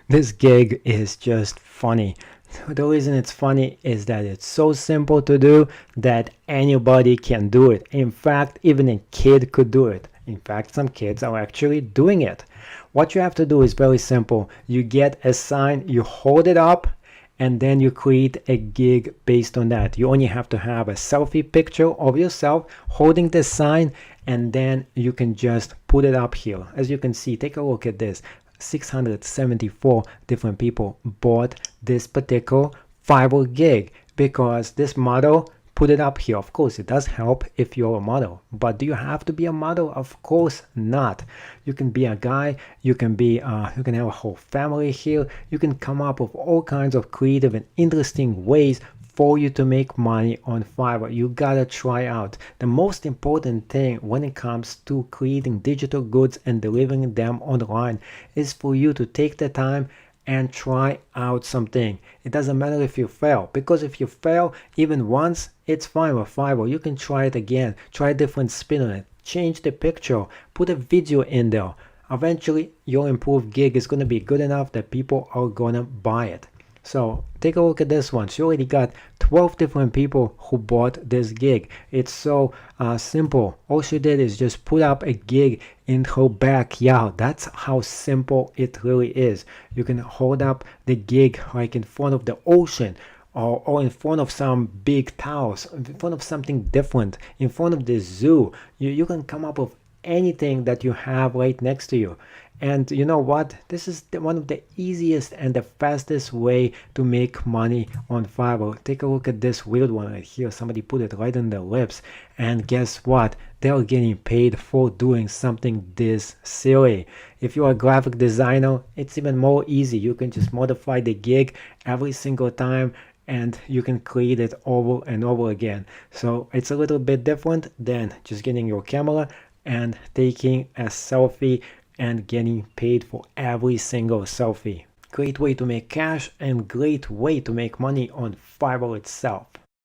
This gig is just funny. The reason it's funny is that it's so simple to do that anybody can do it. In fact, even a kid could do it. In fact, some kids are actually doing it. What you have to do is very simple. You get a sign, you hold it up, and then you create a gig based on that. You only have to have a selfie picture of yourself holding the sign, and then you can just put it up here. As you can see, take a look at this. 674 different people bought this particular Fiverr gig because this model put it up here. Of course, it does help if you're a model, but do you have to be a model? Of course not. You can be a guy, you can be you can have a whole family here. You can come up with all kinds of creative and interesting ways for you to make money on Fiverr. You gotta try out. The most important thing when it comes to creating digital goods and delivering them online is for you to take the time and try out something. It doesn't matter if you fail, because if you fail even once, it's fine with Fiverr. You can try it again, try a different spin on it, change the picture, put a video in there. Eventually, your improved gig is going to be good enough that people are going to buy it. So take a look at this one. She already got 12 different people who bought this gig. It's so simple. All she did is just put up a gig in her backyard. That's how simple it really is. You can hold up the gig like in front of the ocean, or in front of some big towers, in front of something different, in front of the zoo. You can come up with anything that you have right next to you. And you know what? This is one of the easiest and the fastest way to make money on Fiverr. Take a look at this weird one right here. Somebody put it right on their lips. And guess what? They're getting paid for doing something this silly. If you're a graphic designer, it's even more easy. You can just modify the gig every single time, and you can create it over and over again. So it's a little bit different than just getting your camera and taking a selfie and getting paid for every single selfie. Great way to make cash and great way to make money on Fiverr itself.